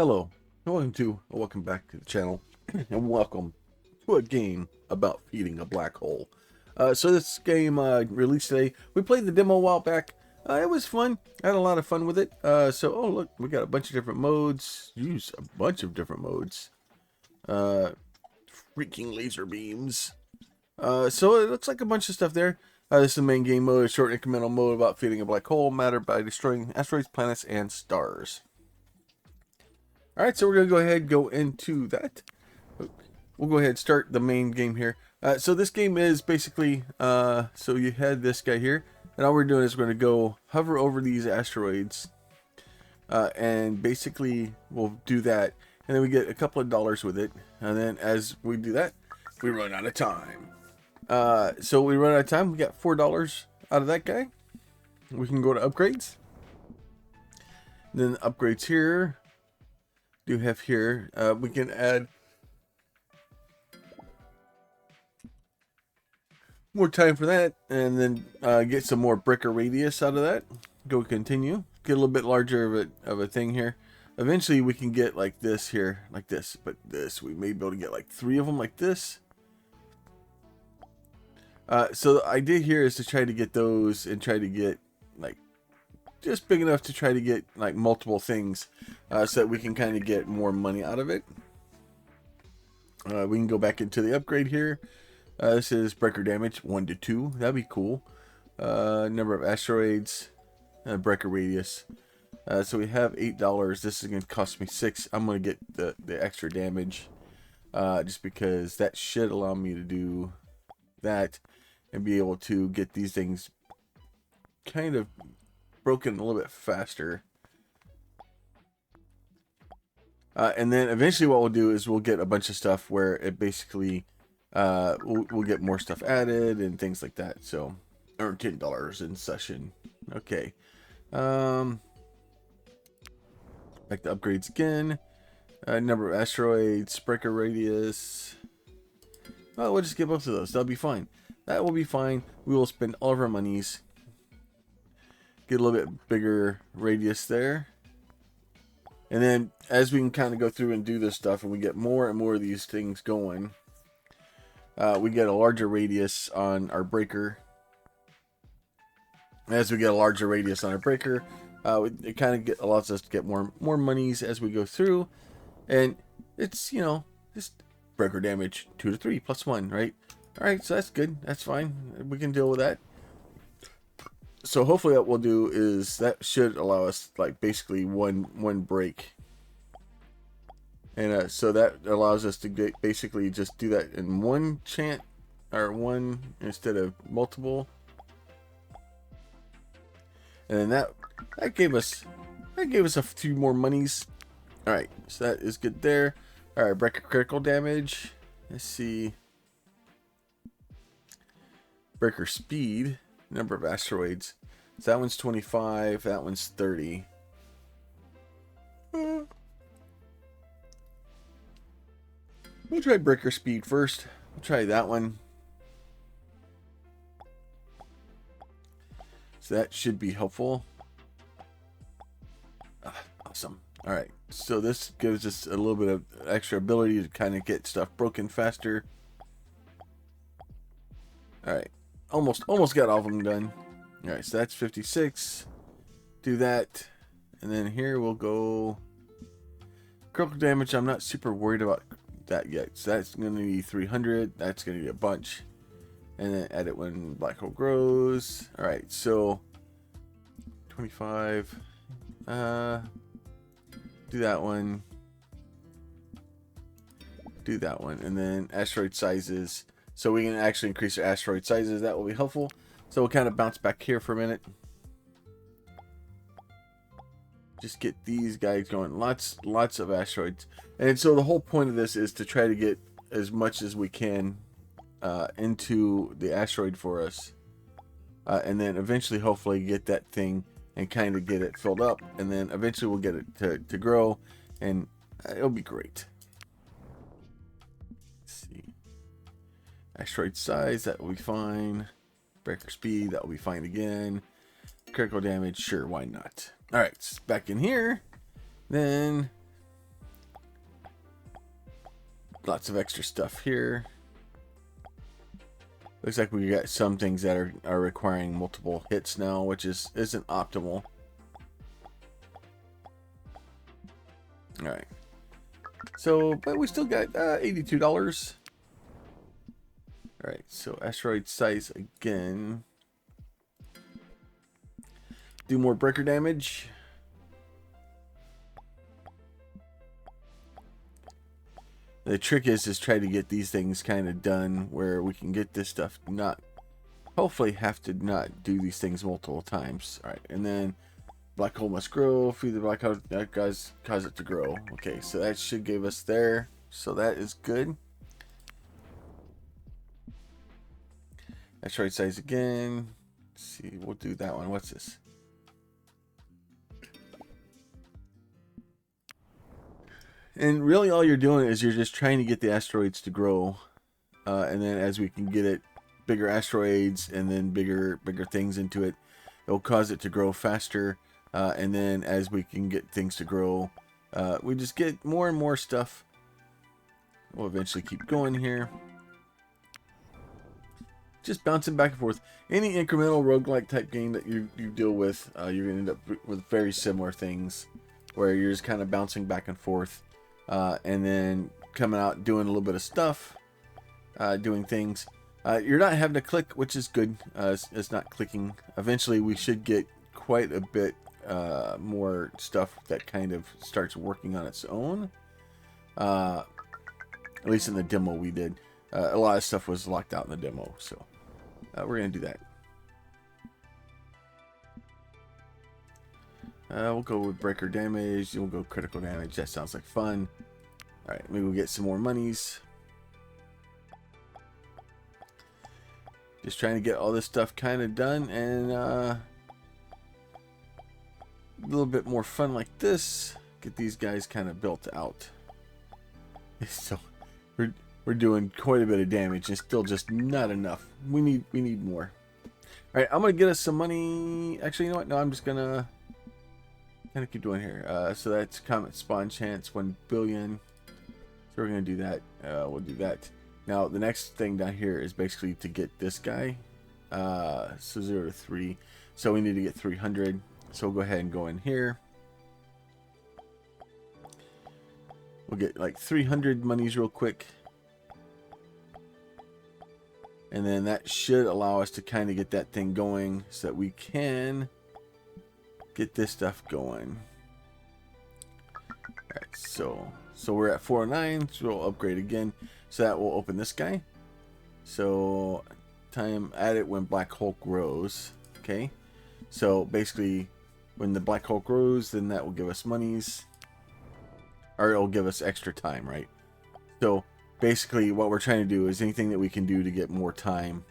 Hello, welcome back to the channel, and welcome to a game about feeding a black hole. So this game released today. We played the demo a while back. It was fun. I had a lot of fun with it. Oh look, we got a bunch of different modes. Use a bunch of different modes. Freaking laser beams. So it looks like a bunch of stuff there. This is the main game mode, a short incremental mode about feeding a black hole matter by destroying asteroids, planets, and stars. Alright, so we're going to go ahead and go into that. We'll go ahead and start the main game here. So this game is basically, so you had this guy here, and all we're doing is we're going to go hover over these asteroids, and basically we'll do that, and then we get a couple of dollars with it, and then as we do that, we run out of time. So we run out of time, we got $4 out of that guy. We can go to upgrades. Then upgrades here. Do have here, we can add more time for that, and then get some more breaker radius out of that. Go continue, get a little bit larger of a thing here. Eventually we can get like this here, like this, but this we may be able to get like 3 of them like this. So the idea here is to try to get those and try to get like just big enough to try to get like multiple things, so that we can kind of get more money out of it. We can go back into the upgrade here. This is breaker damage 1 to 2. That'd be cool. Number of asteroids, breaker radius. So we have $8. This is going to cost me 6. I'm going to get the extra damage, just because that should allow me to do that and be able to get these things kind of broken a little bit faster. And then eventually what we'll do is we'll get a bunch of stuff where it basically we'll get more stuff added and things like that. So earn $10 in session. Okay. Back to upgrades again. Number of asteroids, breaker radius. Well, we'll just get both of those. That'll be fine. That will be fine. We will spend all of our monies. Get a little bit bigger radius there, and then as we can kind of go through and do this stuff and we get more and more of these things going, we get a larger radius on our breaker. As we get a larger radius on our breaker, it kind of allows us to get more monies as we go through, and it's, you know, just breaker damage 2 to 3 plus 1, right? All right, so that's good. That's fine. We can deal with that. So hopefully what we'll do is that should allow us like basically one break, and so that allows us to get basically just do that in one chant, or one instead of multiple, and then that gave us a few more monies. All right, so that is good there. All right, breaker critical damage. Let's see, breaker speed. Number of asteroids. So that one's 25. That one's 30. We'll try breaker speed first. We'll try that one. So that should be helpful. Awesome. All right. So this gives us a little bit of extra ability to kind of get stuff broken faster. All right. Almost got all of them done. All right, so that's 56. Do that, and then here we'll go critical damage. I'm not super worried about that yet. So that's going to be 300. That's going to be a bunch, and then edit when black hole grows. All right, so 25. Do that one. Do that one, and then asteroid sizes. So we can actually increase our asteroid sizes. That will be helpful. So we'll kind of bounce back here for a minute. Just get these guys going. Lots of asteroids. And so the whole point of this is to try to get as much as we can into the asteroid for us. And then eventually, hopefully, get that thing and kind of get it filled up. And then eventually we'll get it to grow. And it'll be great. Let's see. Asteroid size, that will be fine. Breaker speed, that will be fine again. Critical damage, sure, why not? All right, back in here. Then lots of extra stuff here. Looks like we got some things that are requiring multiple hits now, which isn't optimal. All right. So, but we still got $82. All right. So asteroid size again. Do more breaker damage. The trick is try to get these things kind of done where we can get this stuff hopefully have to not do these things multiple times. All right, and then black hole must grow. Feed the black hole, that cause it to grow. Okay, so that should give us there. So that is good. Asteroid size again. Let's see, we'll do that one. What's this? And really all you're doing is you're just trying to get the asteroids to grow. And then as we can get it, bigger asteroids and then bigger things into it, it'll cause it to grow faster. And then as we can get things to grow, we just get more and more stuff. We'll eventually keep going here. Just bouncing back and forth. Any incremental roguelike type game that you deal with, you're going to end up with very similar things where you're just kind of bouncing back and forth. And then coming out doing a little bit of stuff, doing things. You're not having to click, which is good. It's not clicking. Eventually we should get quite a bit more stuff that kind of starts working on its own. At least in the demo we did. A lot of stuff was locked out in the demo, so we're going to do that. We'll go with breaker damage. We'll go critical damage. That sounds like fun. Alright, maybe we'll get some more monies. Just trying to get all this stuff kind of done and a little bit more fun like this. Get these guys kind of built out. So we're doing quite a bit of damage and still just not enough. We need more. Alright, I'm gonna get us some money. Actually, you know what? No, I'm just gonna kind of keep doing here. So that's comet spawn chance 1 billion. So we're gonna do that. We'll do that. Now the next thing down here is basically to get this guy. So 0 to 3. So we need to get 300. So we'll go ahead and go in here. We'll get like 300 monies real quick. And then that should allow us to kind of get that thing going so that we can get this stuff going. Alright, so we're at 409, so we'll upgrade again. So that will open this guy. So time at it when black hole grows. Okay. So basically when the black hole grows, then that will give us monies. Or it'll give us extra time, right? So basically what we're trying to do is anything that we can do to get more time,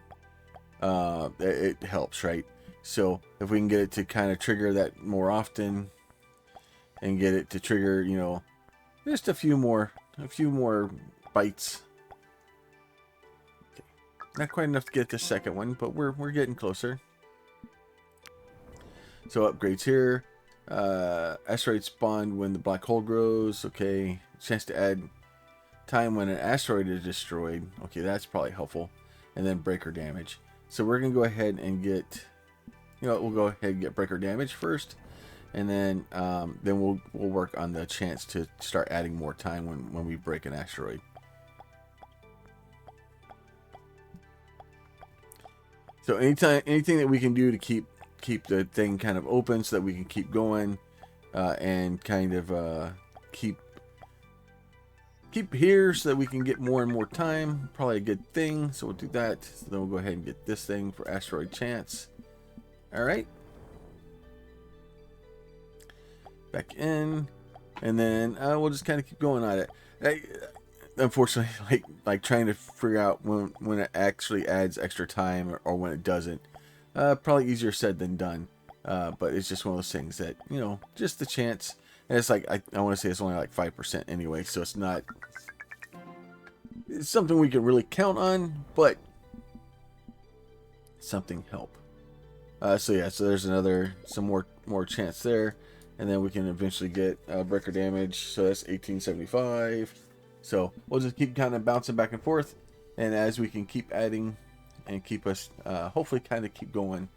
it helps, right? So if we can get it to kind of trigger that more often and get it to trigger, you know, just a few more bites. Okay. Not quite enough to get the second one, but we're getting closer. So upgrades here. Asteroid spawned when the black hole grows. Okay. Chance to add time when an asteroid is destroyed. Okay, that's probably helpful. And then breaker damage. So we're gonna go ahead and get, you know, we'll go ahead and get breaker damage first, and then we'll work on the chance to start adding more time when we break an asteroid. So anything that we can do to keep the thing kind of open so that we can keep going, and kind of keep here so that we can get more and more time. Probably a good thing. So we'll do that. So then we'll go ahead and get this thing for asteroid chance. All right. Back in, and then we'll just kind of keep going on it. Unfortunately, like trying to figure out when it actually adds extra time or when it doesn't. Probably easier said than done. But it's just one of those things that, you know, just the chance. And it's like, I want to say it's only like 5% anyway, so it's not, it's something we can really count on, but something help. So yeah, so there's some more chance there, and then we can eventually get breaker damage. So that's 1875. So we'll just keep kind of bouncing back and forth, and as we can keep adding and keep us hopefully kind of keep going.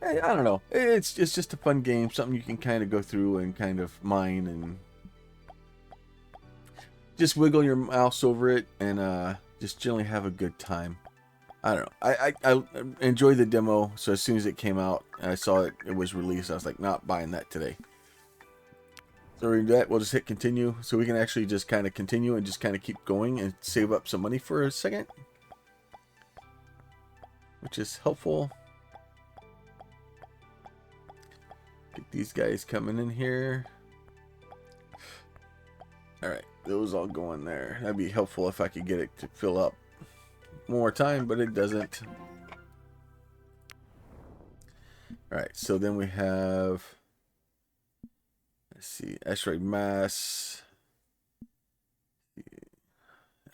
I don't know. It's just a fun game, something you can kind of go through and kind of mine and just wiggle your mouse over it and just generally have a good time. I don't know. I enjoyed the demo, so as soon as it came out, I saw it was released. I was like, not buying that today. So we're gonna do that. We'll just hit continue, so we can actually just kind of continue and just kind of keep going and save up some money for a second, which is helpful. Get these guys coming in here. All right, those all go in there. That'd be helpful if I could get it to fill up one more time, but it doesn't. All right, so then we have, let's see, asteroid mass,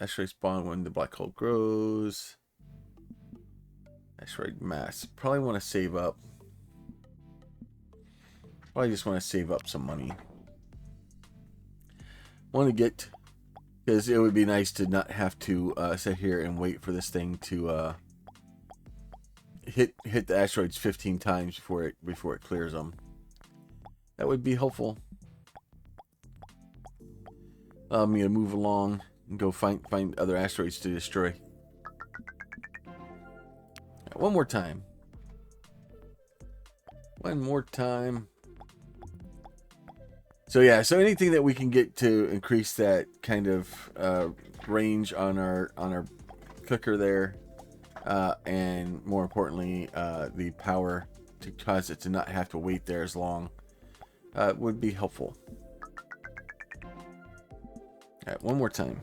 asteroid spawn when the black hole grows, asteroid mass. Probably want to save up. Probably just want to save up some money. Want to get, because it would be nice to not have to sit here and wait for this thing to hit the asteroids 15 times before it clears them. That would be helpful. Allow me to move along and go find other asteroids to destroy. Right, one more time. One more time. So yeah, so anything that we can get to increase that kind of range on our clicker there, and more importantly, the power to cause it to not have to wait there as long, would be helpful. All right, one more time.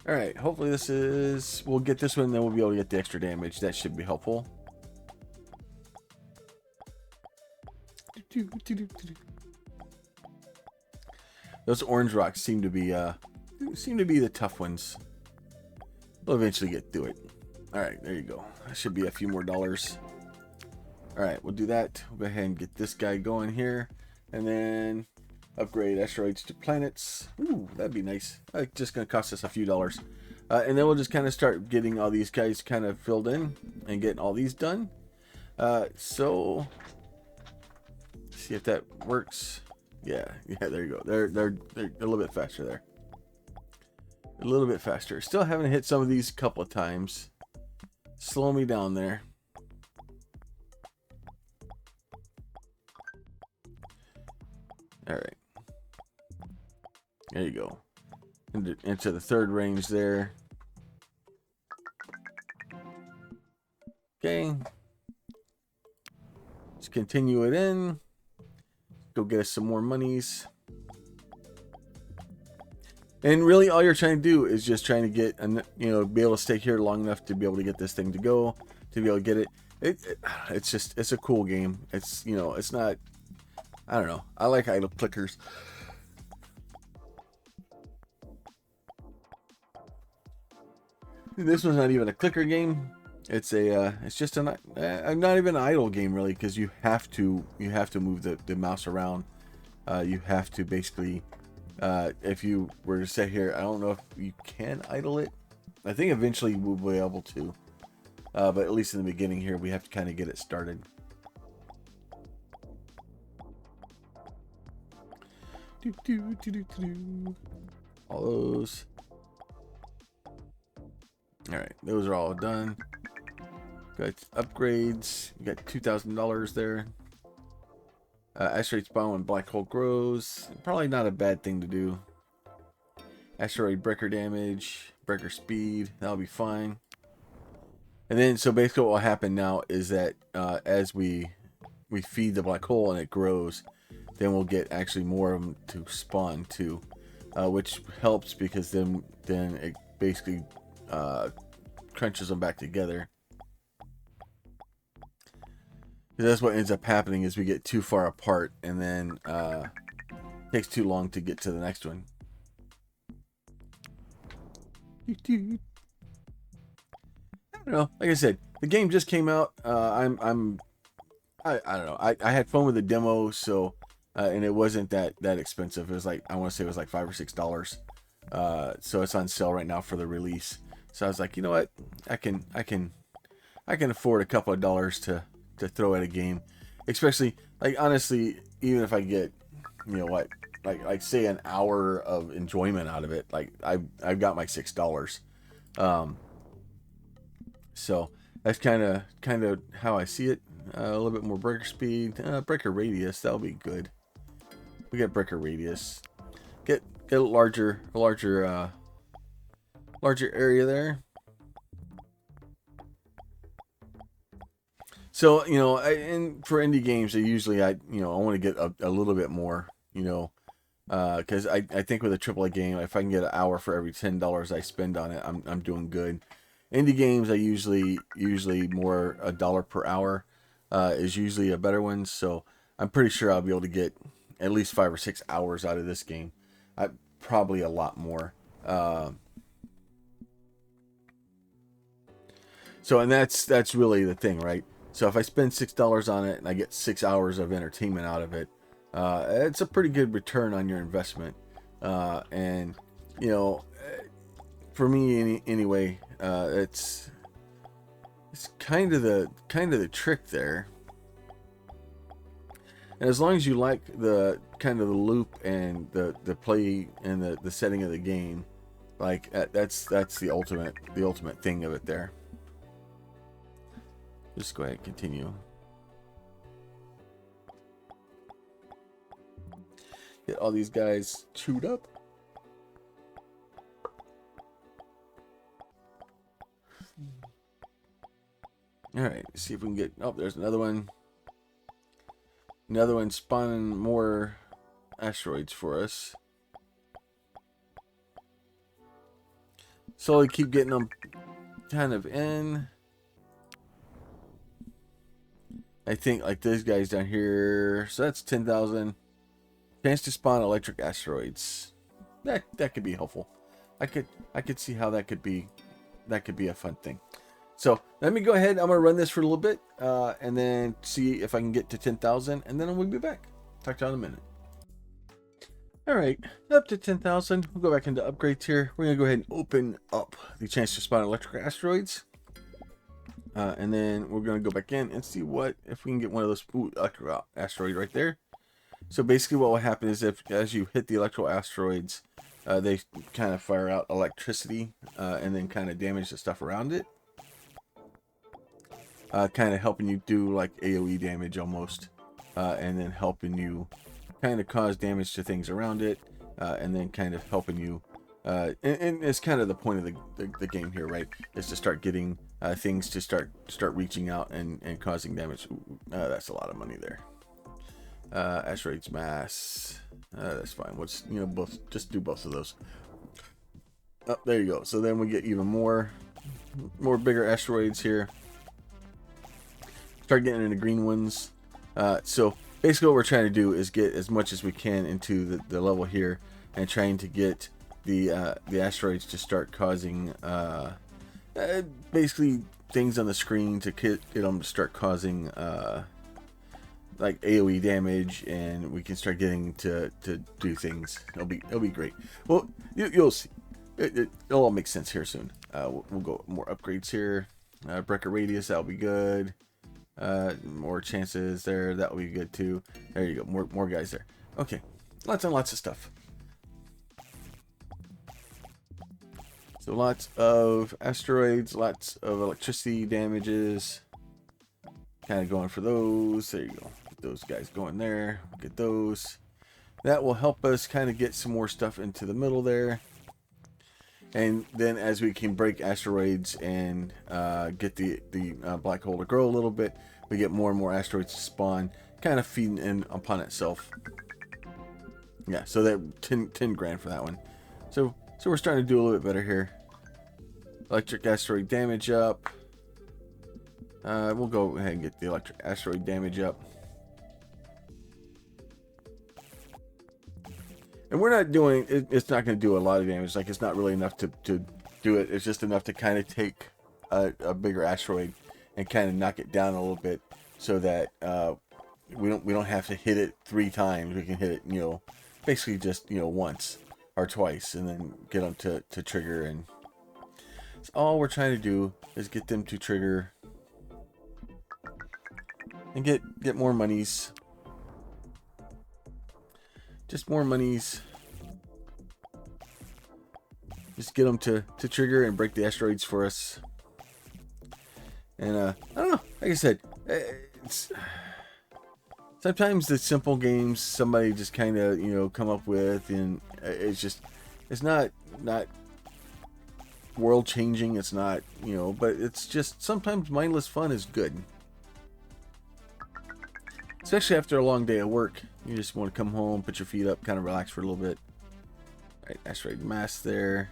All right, hopefully we'll get this one, then we'll be able to get the extra damage. That should be helpful. Those orange rocks seem to be the tough ones. We'll eventually get through it. All right, there you go. That should be a few more dollars. All right, we'll do that. We'll go ahead and get this guy going here, and then upgrade asteroids to planets. Ooh, that'd be nice. Just gonna cost us a few dollars, and then we'll just kind of start getting all these guys kind of filled in and getting all these done. So. See if that works. Yeah, there you go. They're a little bit faster there. A little bit faster. Still haven't hit some of these a couple of times. Slow me down there. All right. There you go. Into the third range there. Okay. Let's continue it in. Go get us some more monies. And really all you're trying to do is just trying to get, be able to stay here long enough to be able to get this thing to go, to be able to get it. It's a cool game. It's, it's not, I don't know. I like idle clickers. This one's not even a clicker game. It's just not even an idle game really, because you have to move the mouse around. You have to basically, if you were to sit here, I don't know if you can idle it. I think eventually we'll be able to, but at least in the beginning here, we have to kind of get it started. All those. All right, those are all done. Got upgrades. You got $2,000 there. Asteroid spawn when black hole grows. Probably not a bad thing to do. Asteroid breaker damage, breaker speed. That'll be fine. And then, so basically, what will happen now is that as we feed the black hole and it grows, then we'll get actually more of them to spawn too, which helps because then it basically crunches them back together. That's what ends up happening is we get too far apart, and then it takes too long to get to the next one. I don't know. Like I said, the game just came out. I don't know. I had fun with the demo, so and it wasn't that expensive. It was like, I want to say it was like $5 or $6. So it's on sale right now for the release. So I was like, you know what, I can afford a couple of dollars to throw at a game, especially, like, honestly, even if I get, you know what, like say an hour of enjoyment out of it, like I've got my $6. So that's kind of how I see it. A little bit more breaker speed, breaker radius. That'll be good. We get breaker radius. Get a larger area there. So, you know, and for indie games, I want to get a little bit more, you know, because I think with a AAA game, if I can get an hour for every $10 I spend on it, I'm doing good. Indie games, I usually more $1 per hour is usually a better one. So I'm pretty sure I'll be able to get at least 5 or 6 hours out of this game. Probably a lot more. So, and that's really the thing, right? So if I spend $6 on it and I get 6 hours of entertainment out of it, it's a pretty good return on your investment. And you know, for me anyway, it's kind of the trick there. And as long as you like the kind of the loop and the play and the setting of the game, like that's the ultimate thing of it there. Just go ahead and continue. Get all these guys chewed up. All right, see if we can get. Oh, there's another one. Another one spawning more asteroids for us. Slowly keep getting them kind of in. I think like these guys down here. So that's 10,000. Chance to spawn electric asteroids. That could be helpful. I could see how that could be a fun thing. So let me go ahead. I'm gonna run this for a little bit, and then see if I can get to 10,000, and then we'll be back. Talk to you in a minute. All right, up to 10,000. We'll go back into upgrades here. We're gonna go ahead and open up the chance to spawn electric asteroids. And then we're going to go back in and see if we can get one of those electric asteroid right there. So basically what will happen is as you hit the electrical asteroids, they kind of fire out electricity and then kind of damage the stuff around it. Kind of helping you do like AoE damage almost. And then helping you kind of cause damage to things around it. And then kind of helping you. And it's kind of the point of the game here, right? Is to start getting things to start reaching out and causing damage. That's a lot of money there. Asteroids mass. That's fine. Let's just do both of those. Oh, there you go. So then we get even more bigger asteroids here. Start getting into green ones. So basically what we're trying to do is get as much as we can into the level here and trying to get the asteroids to start causing basically things on the screen to get them to start causing like AoE damage, and we can start getting to do things. It'll be great. Well, you'll see. It'll all make sense here soon. We'll go more upgrades here. Breaker radius, that'll be good. More chances there, that will be good too. There you go. More guys there. Okay, lots and lots of stuff. So lots of asteroids, lots of electricity damages. Kind of going for those. There you go. Get those guys going there. Get those. That will help us kind of get some more stuff into the middle there. And then as we can break asteroids and get the black hole to grow a little bit, we get more and more asteroids to spawn, kind of feeding in upon itself. Yeah, so that 10 grand for that one. So we're starting to do a little bit better here. Electric asteroid damage up. We'll go ahead and get the electric asteroid damage up. And we're not doing it, it's not going to do a lot of damage. Like, it's not really enough to do it. It's just enough to kind of take a bigger asteroid and kind of knock it down a little bit so that we don't have to hit it 3 times. We can hit it, basically just, once or twice, and then get them to trigger. And so all we're trying to do is get them to trigger and get more monies. Just more monies. Just get them to trigger and break the asteroids for us. And I don't know. Like I said, it's sometimes the simple games somebody just kind of come up with, and it's not world changing. It's not but it's just sometimes mindless fun is good. Especially after a long day of work, you just want to come home, put your feet up, kind of relax for a little bit. All right, asteroid mass there.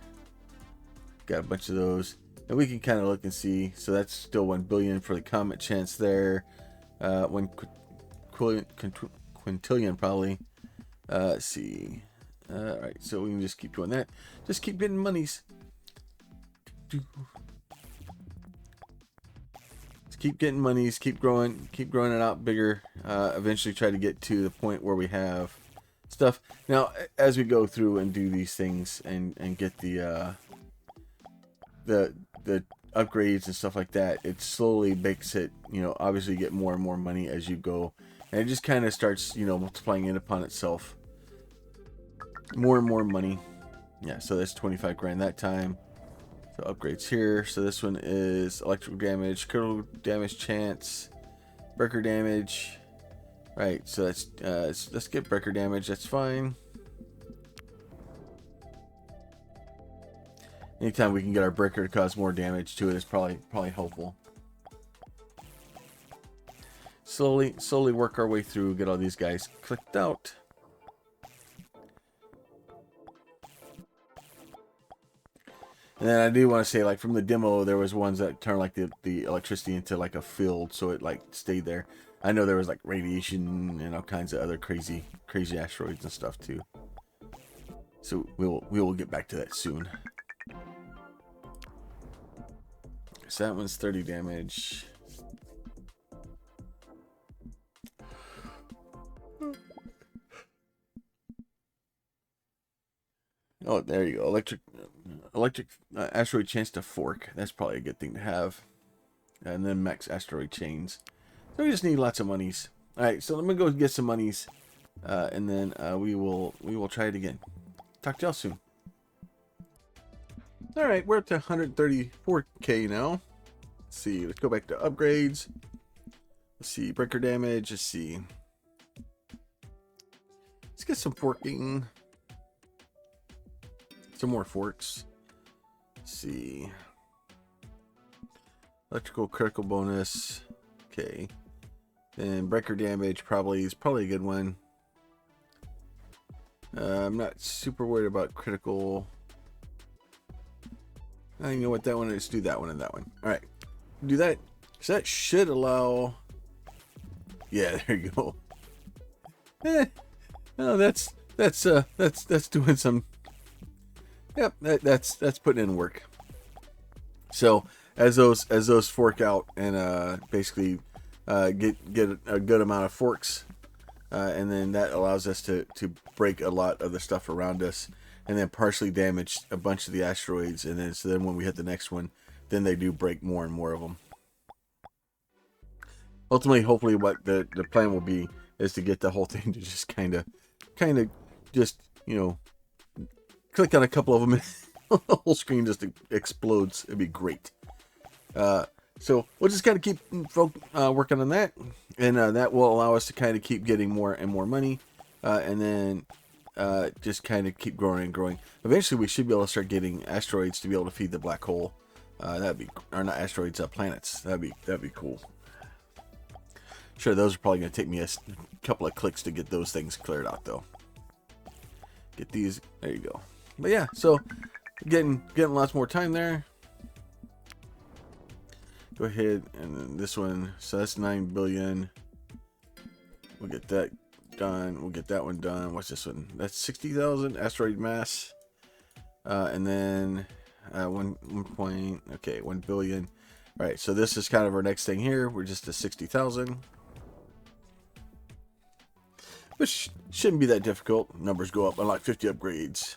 Got a bunch of those. And we can kind of look and see. So that's still 1 billion for the comet chance there. 1 quintillion probably. Let's see. Alright, so we can just keep doing that. Just keep getting monies. Just keep getting monies. Keep growing it out bigger. Eventually try to get to the point where we have stuff. Now, as we go through and do these things and get the upgrades and stuff like that, it slowly makes it, obviously get more and more money as you go, and it just kind of starts, multiplying it upon itself. More and more money. Yeah, so that's 25 grand that time. So upgrades here. So this one is electrical damage, critical damage chance, breaker damage. Right, so that's let's get breaker damage. That's fine. Anytime we can get our breaker to cause more damage to it is probably helpful. Slowly work our way through, get all these guys clicked out. And then I do want to say, like, from the demo, there was ones that turned like the electricity into like a field, so it like stayed there. I know there was like radiation and all kinds of other crazy asteroids and stuff too. So we will get back to that soon. So that one's 30 damage. Oh, there you go. Electric asteroid chance to fork. That's probably a good thing to have. And then max asteroid chains. So we just need lots of monies. All right, so let me go get some monies, and then we will try it again. Talk to y'all soon. All right, we're up to 134k now. Let's see. Let's go back to upgrades. Let's see, breaker damage. Let's see. Let's get some forking. Some more forks. Let's see. Electrical critical bonus. Okay. And breaker damage is probably a good one. I'm not super worried about critical. You know what, that one is. Do that one and that one. All right, do that. So that should allow. Yeah, there you go. No, that's doing some. Yep, that's putting in work. So as those fork out and basically get a good amount of forks, and then that allows us to break a lot of the stuff around us, and then partially damage a bunch of the asteroids, and then when we hit the next one, then they do break more and more of them. Ultimately, hopefully, what the plan will be is to get the whole thing to just kind of just click on a couple of them, and the whole screen just explodes. It'd be great. So we'll just kind of keep working on that, and that will allow us to kind of keep getting more and more money, and then just kind of keep growing and growing. Eventually, we should be able to start getting asteroids to be able to feed the black hole. That'd be, or not asteroids, planets. That'd be cool. Sure, those are probably going to take me a couple of clicks to get those things cleared out, though. Get these. There you go. But yeah, so getting lots more time there. Go ahead, and then this one. So that's 9 billion. We'll get that done. We'll get that one done. What's this one? That's 60,000 asteroid mass. And then 1 billion. All right, so this is kind of our next thing here. We're just at 60,000. which shouldn't be that difficult. Numbers go up, unlock 50 upgrades.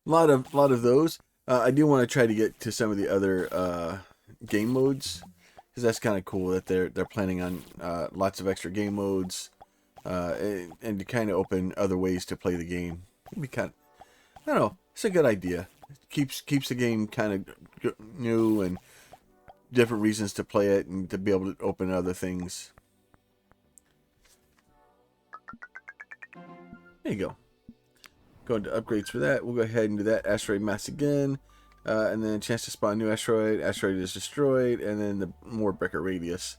A lot of those. I do want to try to get to some of the other game modes, because that's kind of cool that they're planning on lots of extra game modes, and to kind of open other ways to play the game. It'd be kind of, I don't know, it's a good idea. It keeps the game kind of new and different reasons to play it, and to be able to open other things. There you go. Go into upgrades for that. We'll go ahead and do that. Asteroid mass again. And then a chance to spawn a new asteroid. Asteroid is destroyed. And then the more breaker radius.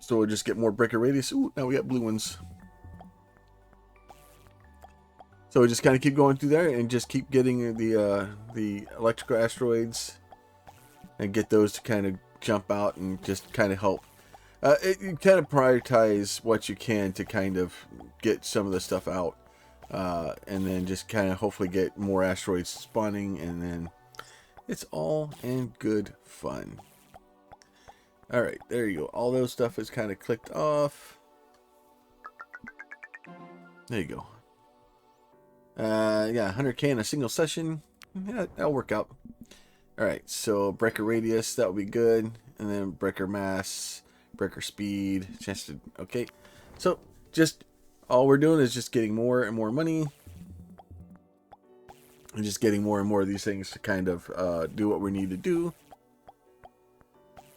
So we'll just get more breaker radius. Ooh, now we got blue ones. So we just kind of keep going through there and just keep getting the electrical asteroids. And get those to kind of jump out and just kind of help. You kind of prioritize what you can to kind of get some of the stuff out. And then just kind of hopefully get more asteroids spawning, and then it's all in good fun. Alright, there you go. All those stuff is kind of clicked off. There you go. Yeah, 100k in a single session. Yeah, that'll work out. Alright, so breaker radius, that would be good. And then breaker mass, breaker speed, chance to... Okay, so just... all we're doing is just getting more and more money. And just getting more and more of these things to kind of do what we need to do.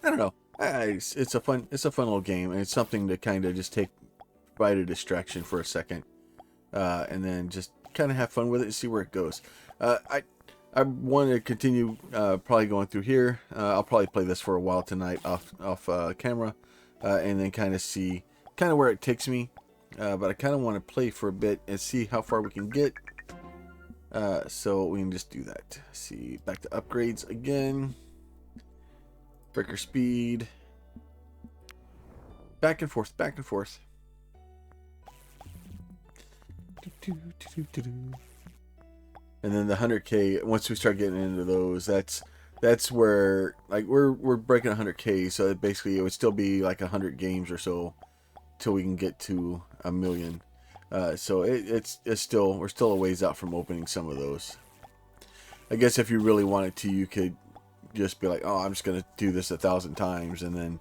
I don't know. It's a fun little game, and it's something to kind of just provide a distraction for a second, and then just kind of have fun with it and see where it goes. I want to continue probably going through here. I'll probably play this for a while tonight off camera, and then kind of see where it takes me. But I kind of want to play for a bit and see how far we can get. So we can just do that. See, back to upgrades again. Breaker speed. Back and forth, back and forth. And then the 100k, once we start getting into those, that's where, like, we're breaking 100k, so basically it would still be like 100 games or so till we can get to 1 million. So it's still, we're still a ways out from opening some of those. I guess if you really wanted to, you could just be like, oh, I'm just gonna do this 1,000 times, and then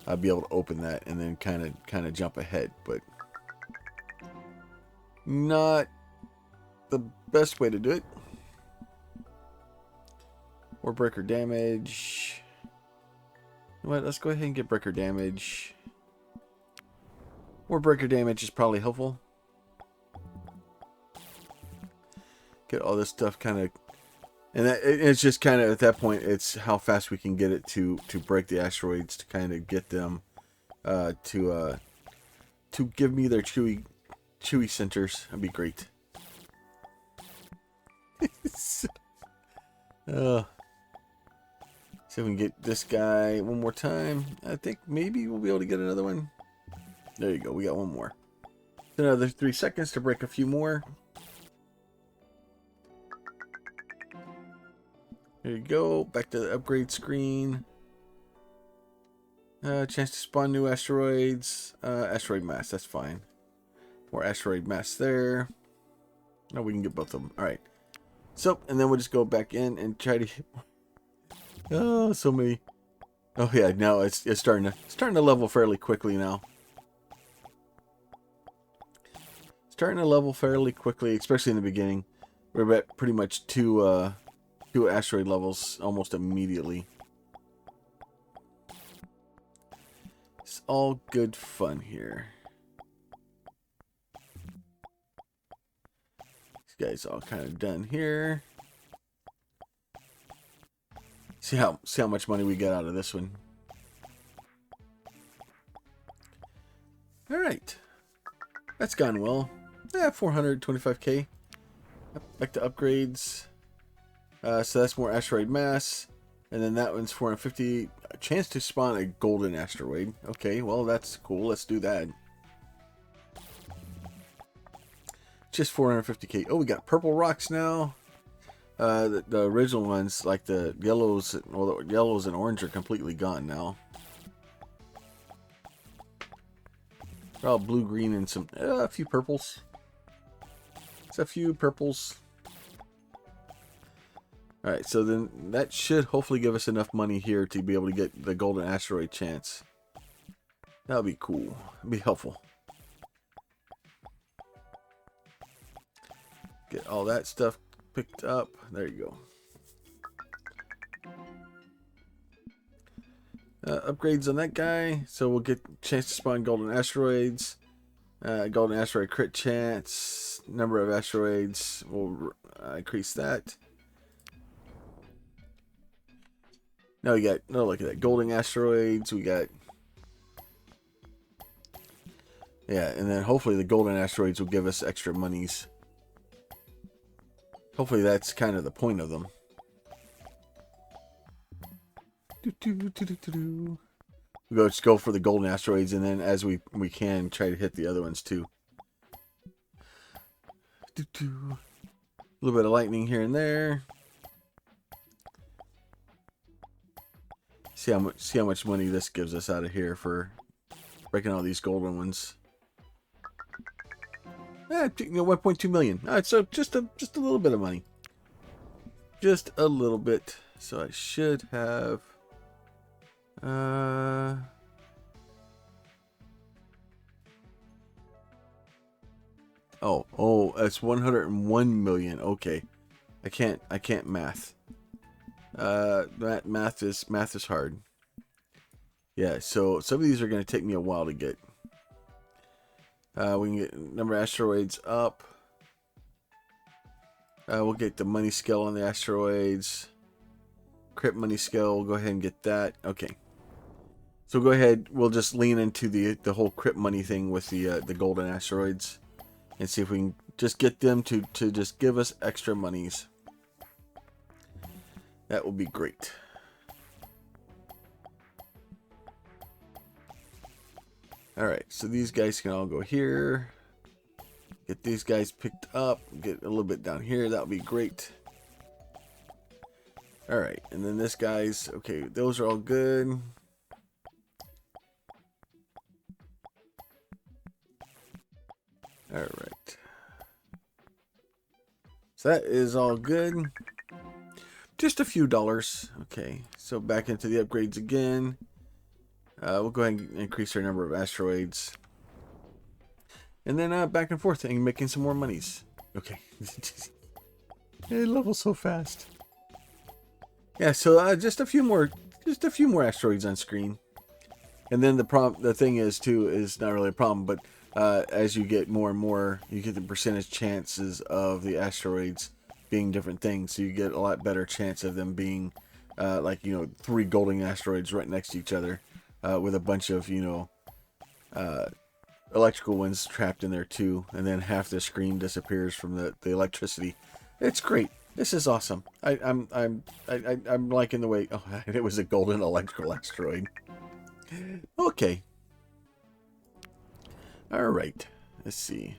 I'd be able to open that and then kind of jump ahead. But not the best way to do it. Or breaker damage. You know what? Let's go ahead and get breaker damage. More breaker damage is probably helpful. Get all this stuff kind of, and it's just kind of at that point, it's how fast we can get it to break the asteroids, to kind of get them to give me their chewy centers. That'd be great. See if we can get this guy one more time. I think maybe we'll be able to get another one. There you go. We got one more. Another 3 seconds to break a few more. There you go. Back to the upgrade screen. Chance to spawn new asteroids. Asteroid mass. That's fine. More asteroid mass there. Now we can get both of them. All right. So, and then we'll just go back in and try to hit more. Oh, so many. Oh yeah, now it's starting to level fairly quickly now. Starting to level fairly quickly, especially in the beginning. We're at pretty much two asteroid levels almost immediately. It's all good fun here. These guys all kind of done here. See how much money we get out of this one. All right, that's gone well. Yeah, 425k. Back to upgrades. So that's more asteroid mass, and then that one's 450. A chance to spawn a golden asteroid. Okay, well that's cool. Let's do that. Just 450k. Oh, we got purple rocks now. The original ones, like the yellows, well, the yellows and orange are completely gone now. They're all blue, green, and some a few purples. It's a few purples. Alright, so then that should hopefully give us enough money here to be able to get the golden asteroid chance. That would be cool. It'd be helpful. Get all that stuff picked up. There you go. Upgrades on that guy. So we'll get chance to spawn golden asteroids. Golden asteroid crit chance. Number of asteroids. We'll increase that. Now we got, no, look at that. Golden asteroids. We got, yeah, and then hopefully the golden asteroids will give us extra monies. Hopefully that's kind of the point of them. We'll just go for the golden asteroids, and then as we can try to hit the other ones too. A little bit of lightning here and there. See how much money this gives us out of here for breaking all these golden ones. 1.2 million. All right, so just a little bit of money. Just a little bit. So I should have. Oh, that's 101 million. Okay, I can't math. Math is hard. Yeah, so some of these are going to take me a while to get. We can get number of asteroids up. We'll get the money scale on the asteroids. Crit money scale, we'll go ahead and get that. Okay. So go ahead, we'll just lean into the whole crit money thing with the golden asteroids. And see if we can just get them to just give us extra monies. That will be great. Alright, so these guys can all go here. Get these guys picked up. Get a little bit down here. That would be great. Alright, and then this guy's... Okay, those are all good. Alright. So that is all good. Just a few dollars. Okay, so back into the upgrades again. We'll go ahead and increase our number of asteroids. And then back and forth and making some more monies. Okay. It levels so fast. Yeah, so just a few more asteroids on screen. And then the thing is too is not really a problem, but as you get more and more, you get the percentage chances of the asteroids being different things. So you get a lot better chance of them being like 3 golden asteroids right next to each other. With a bunch of, electrical ones trapped in there too. And then half the screen disappears from the electricity. It's great. This is awesome. I'm liking the way... Oh, it was a golden electrical asteroid. Okay. Alright. Let's see.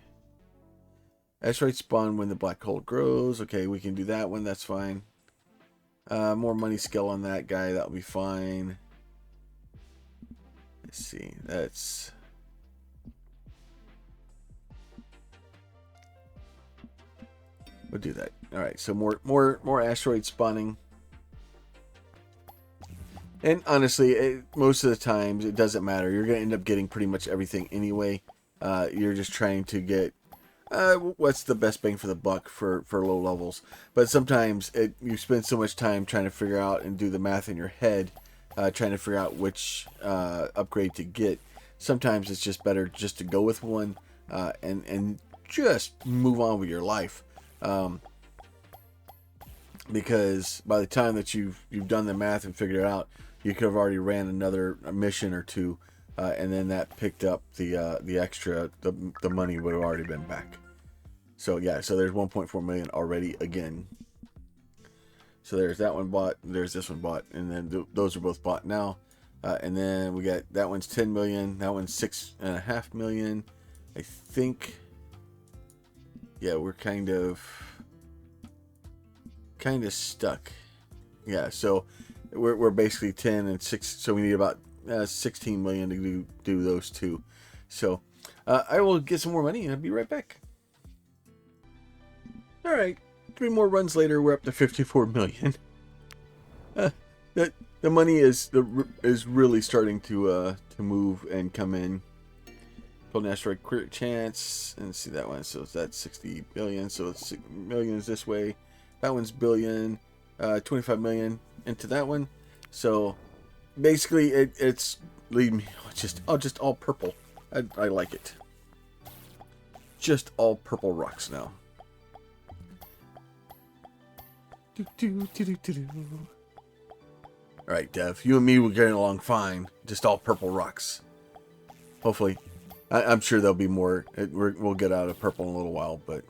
Asteroid spawn when the black hole grows. Okay, we can do that one. That's fine. More money scale on that guy. That'll be fine. Let's see, that's... We'll do that. Alright, so more asteroid spawning. And honestly, most of the times, it doesn't matter. You're going to end up getting pretty much everything anyway. You're just trying to get... what's the best bang for the buck for low levels. But sometimes you spend so much time trying to figure out and do the math in your head, trying to figure out which upgrade to get. Sometimes it's just better just to go with one and just move on with your life. Because by the time that you've done the math and figured it out, you could have already ran another mission or two, and then that picked up the extra, the money would have already been back. So yeah, so there's 1.4 million already again. So there's that one bought, there's this one bought, and then those are both bought now. And then we got that one's 10 million, that one's 6.5 million. I think, yeah, we're kind of stuck. Yeah, so we're basically 10 and 6, so we need about 16 million to do those two. So I will get some more money and I'll be right back. All right, 3 more runs later, we're up to 54 million. The money is really starting to move and come in. Golden asteroid crit chance, and see that one. So that's 60 billion. So it's 6 million is this way. That one's billion. 25 million into that one. So basically, it's leading me just all purple. I like it. Just all purple rocks now. Alright, Dev. You and me will get along fine. Just all purple rocks. Hopefully. I'm sure there'll be more. We'll get out of purple in a little while, but...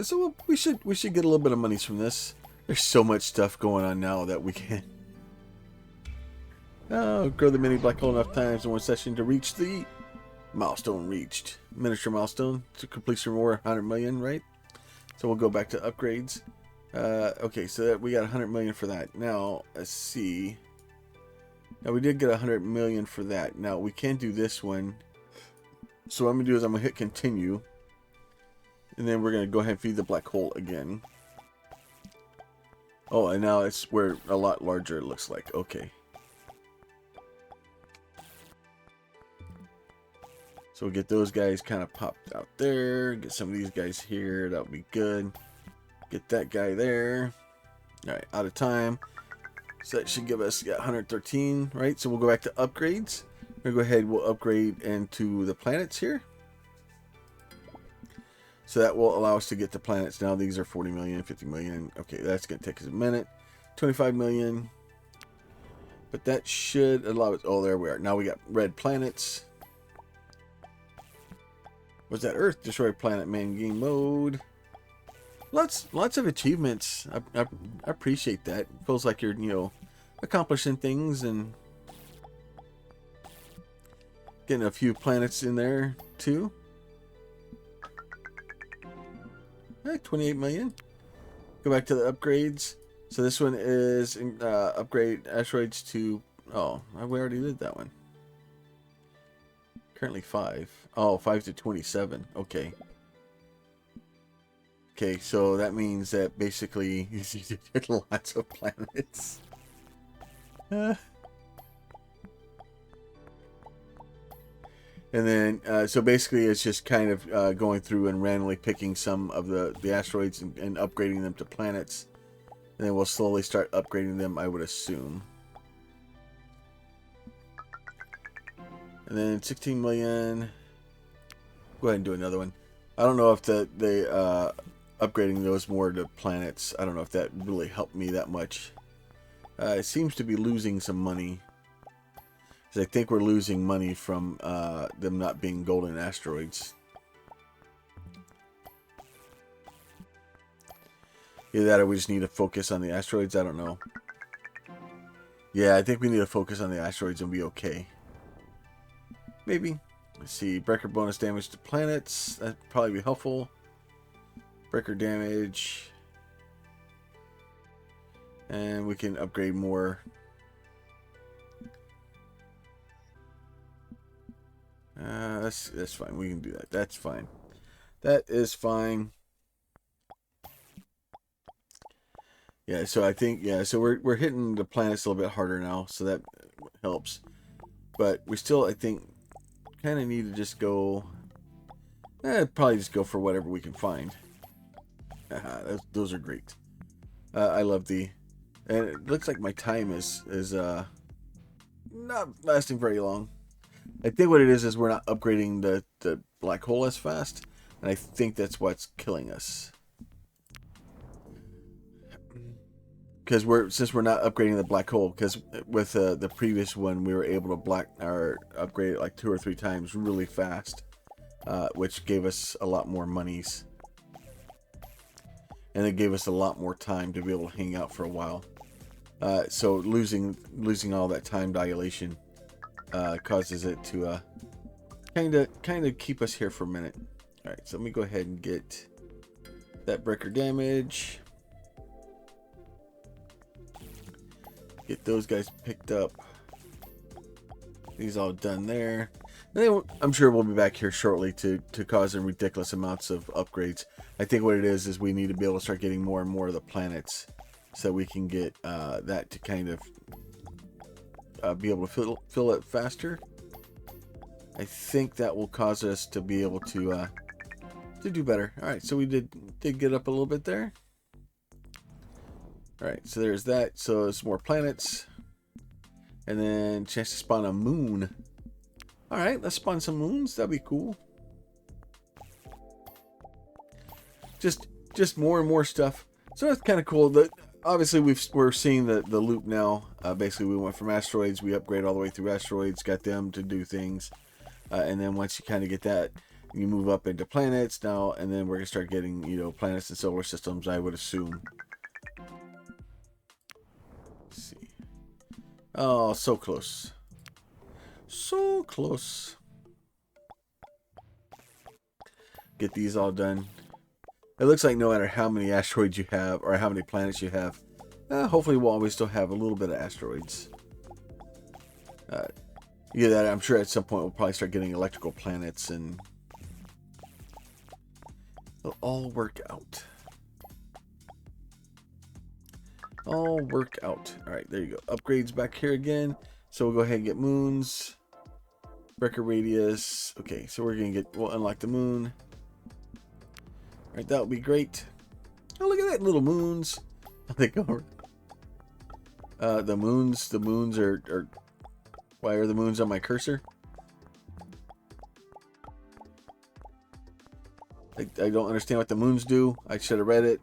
So we should get a little bit of money from this. There's so much stuff going on now that we can... grow the mini black hole enough times in one session to reach the milestone reached. Miniature milestone to completion more 100 million, right? So we'll go back to upgrades. Okay, so that we got 100 million for that. Now, let's see. Now we did get 100 million for that. Now we can do this one. So what I'm going to do is I'm going to hit continue. And then we're going to go ahead and feed the black hole again. Oh, and now it's where a lot larger it looks like. Okay. So we'll get those guys kind of popped out there. Get some of these guys here. That would be good. Get that guy there. Alright, out of time. So that should give us 113, right? So we'll go back to upgrades. We're going to go ahead, we'll upgrade into the planets here. So that will allow us to get to planets. Now these are 40 million, 50 million. Okay, that's going to take us a minute. 25 million. But that should allow us... Oh, there we are. Now we got red planets. What's that? Earth destroy planet main game mode. Lots of achievements. I appreciate that. It feels like you're, you know, accomplishing things and getting a few planets in there too. 28 million. Go back to the upgrades. So this one is upgrade asteroids to... Oh, we already did that one. Currently 5. Oh, 5 to 27. Okay. Okay, so that means that basically you get lots of planets. And then, so basically it's just kind of going through and randomly picking some of the asteroids and upgrading them to planets. And then we'll slowly start upgrading them, I would assume. And then 16 million. Go ahead and do another one. I don't know if upgrading those more to planets, I don't know if that really helped me that much. It seems to be losing some money. Because I think we're losing money from them not being golden asteroids. Either that or we just need to focus on the asteroids, I don't know. Yeah, I think we need to focus on the asteroids and be okay. Maybe. Let's see, breaker bonus damage to planets. That'd probably be helpful. Breaker damage. And we can upgrade more. That's fine. We can do that. That's fine. That is fine. Yeah, so I think, yeah, so we're hitting the planets a little bit harder now, so that helps. But we still, I think, kind of need to just go... probably just go for whatever we can find. Those are great. I love the... And it looks like my time is not lasting very long. I think what it is we're not upgrading the black hole as fast. And I think that's what's killing us. Because since we're not upgrading the black hole, because with the previous one we were able to upgrade it like 2 or 3 times really fast, which gave us a lot more monies, and it gave us a lot more time to be able to hang out for a while. So losing all that time dilation causes it to kind of keep us here for a minute. All right, so let me go ahead and get that breaker damage. Get those guys picked up. These all done there. And then I'm sure we'll be back here shortly to cause them ridiculous amounts of upgrades. I think what it is we need to be able to start getting more and more of the planets so we can get that to kind of be able to fill it faster. I think that will cause us to be able to do better. All right, so we did get up a little bit there. All right, so there's that. So it's more planets. And then chance to spawn a moon. All right, let's spawn some moons. That'd be cool. Just more and more stuff. So that's kind of cool. Obviously we're seeing the loop now. Basically, we went from asteroids. We upgrade all the way through asteroids. Got them to do things. And then once you kind of get that, you move up into planets now. And then we're gonna start getting, you know, planets and solar systems, I would assume. Let's see. Oh, so close. So close. Get these all done. It looks like no matter how many asteroids you have or how many planets you have, hopefully we'll always still have a little bit of asteroids. Yeah, that I'm sure at some point we'll probably start getting electrical planets and it'll all work out. All work out. All right, there you go. Upgrades back here again. So we'll go ahead and get moons. Breaker radius. Okay, so we'll unlock the moon. All right, that would be great. Oh, look at that, little moons. They go. The moons are. Why are the moons on my cursor? I don't understand what the moons do. I should have read it.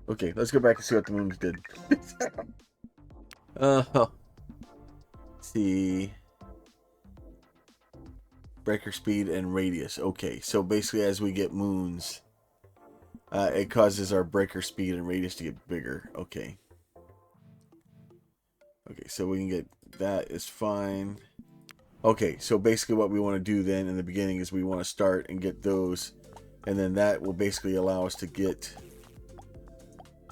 Okay, let's go back and see what the moons did. Let's see. Breaker speed and radius. Okay, so basically as we get moons, it causes our breaker speed and radius to get bigger. Okay. Okay, so we can get that is fine. Okay, so basically what we want to do then in the beginning is we want to start and get those, and then that will basically allow us to get,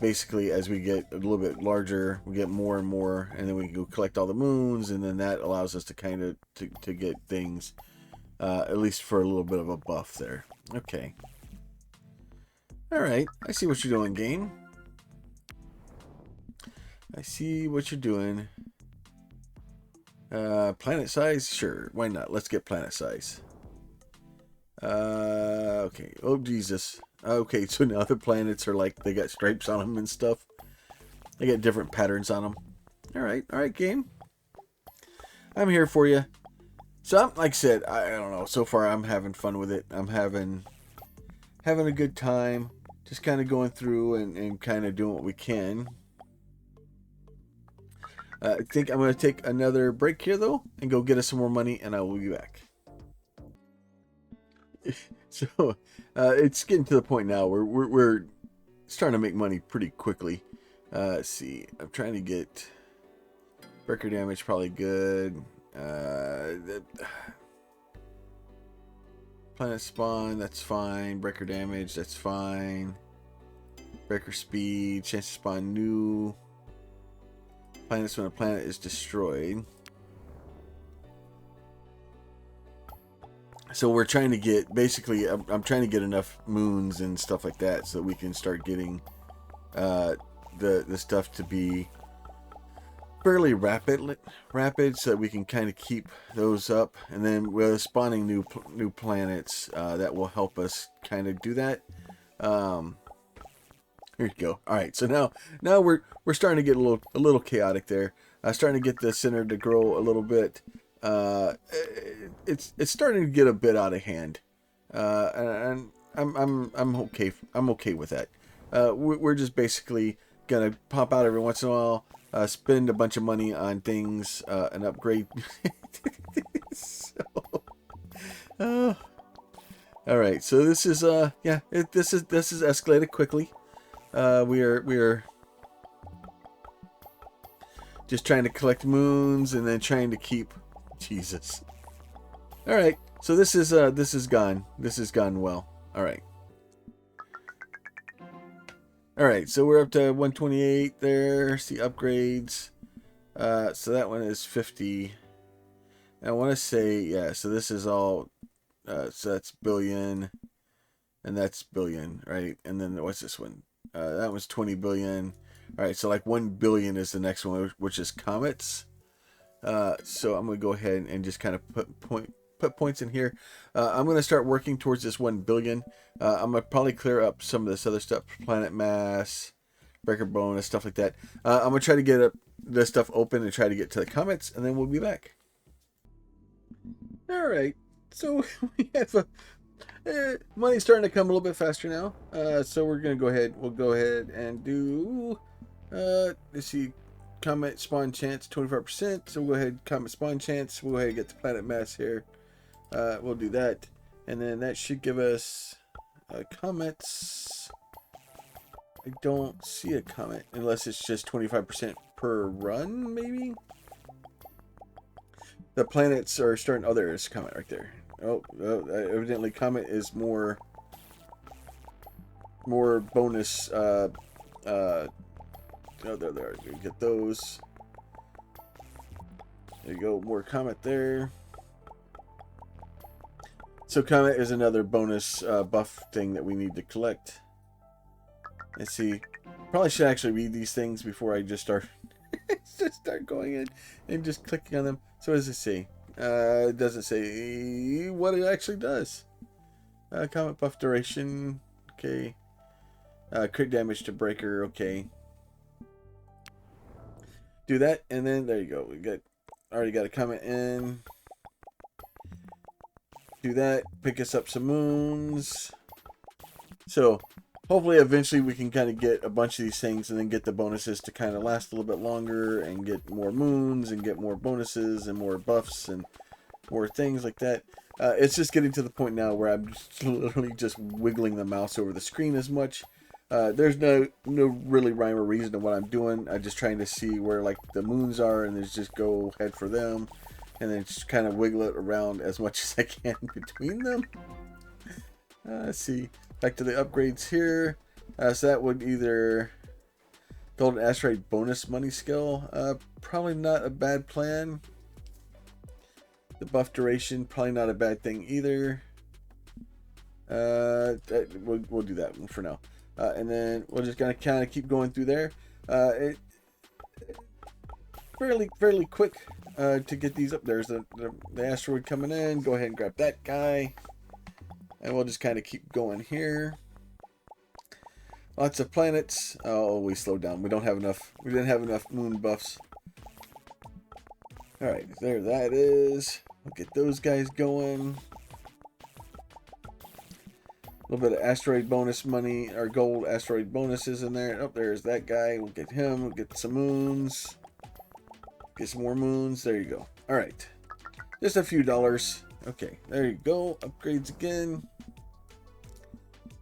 basically as we get a little bit larger, we get more and more, and then we can go collect all the moons, and then that allows us to kind of to get things, at least for a little bit of a buff there. Okay. All right, I see what you're doing, game. I see what you're doing. Planet size? Sure. Why not? Let's get planet size. Okay. Oh, Jesus. Okay, so now the planets are like, they got stripes on them and stuff. They got different patterns on them. Alright, game. I'm here for you. So, like I said, I don't know. So far, I'm having fun with it. I'm having a good time. Just kind of going through and kind of doing what we can. I think I'm going to take another break here, though, and go get us some more money, and I will be back. So, it's getting to the point now where we're starting to make money pretty quickly. Let's see. I'm trying to get breaker damage, probably good. Planet spawn, that's fine. Breaker damage, that's fine. Breaker speed, chance to spawn new planets when a planet is destroyed. So we're trying to get, basically, I'm trying to get enough moons and stuff like that so that we can start getting the stuff to be fairly rapid so that we can kind of keep those up, and then with spawning new planets, that will help us kind of do that. Here you go. All right, so now we're starting to get a little chaotic there. Starting to get the center to grow a little bit. It's starting to get a bit out of hand, and I'm okay. I'm okay with that. We're just basically gonna pop out every once in a while, spend a bunch of money on things, and upgrade. All right. So this is this is escalated quickly. We are just trying to collect moons and then trying to keep Jesus. All right. So this is gone. This has gone well. All right. All right. So we're up to 128 there. See upgrades. So that one is 50. I want to say, yeah, so this is all, so that's billion, and that's billion, right? And then what's this one? That was 20 billion. All right, so like 1 billion is the next one, which is comets. So I'm going to go ahead and just kind of put points in here. I'm going to start working towards this 1 billion. I'm going to probably clear up some of this other stuff, planet mass, breaker bonus, stuff like that. I'm going to try to get this stuff open and try to get to the comets, and then we'll be back. All right, so we have money's starting to come a little bit faster now. So we're going to go ahead. We'll go ahead and do, let's see, comet spawn chance 25%. So we'll go ahead, comet spawn chance. We'll go ahead and get the planet mass here. We'll do that, and then that should give us comets. I don't see a comet unless it's just 25% per run, maybe. The planets are starting. Oh, there is a comet right there. Oh, evidently comet is more bonus. Oh, there. You get those. There you go. More comet there. So comet is another bonus buff thing that we need to collect. Let's see. Probably should actually read these things before I just start going in and just clicking on them. So what does it say? It doesn't say what it actually does. Comet buff duration. Okay. Crit damage to breaker. Okay. Do that, and then there you go. We already got a comet in. Do that. Pick us up some moons. So hopefully eventually we can kind of get a bunch of these things and then get the bonuses to kind of last a little bit longer and get more moons and get more bonuses and more buffs and more things like that. It's just getting to the point now where I'm just literally just wiggling the mouse over the screen as much. There's no really rhyme or reason to what I'm doing. I'm just trying to see where like the moons are and then just go head for them and then just kind of wiggle it around as much as I can between them. Let's see. Back to the upgrades here. So that would either Golden Asteroid bonus money skill. Probably not a bad plan. The buff duration, probably not a bad thing either. We'll do that one for now. And then we're just gonna kind of keep going through there. Fairly quick to get these up. There's the asteroid coming in. Go ahead and grab that guy. And we'll just kind of keep going here. Lots of planets. Oh, we slowed down. We don't have enough. We didn't have enough moon buffs. All right, there that is. We'll get those guys going. A little bit of asteroid bonus money, or gold asteroid bonuses in there. Oh, there's that guy. We'll get him. We'll get some moons. Get some more moons. There you go. All right. Just a few dollars. Okay, there you go. Upgrades again.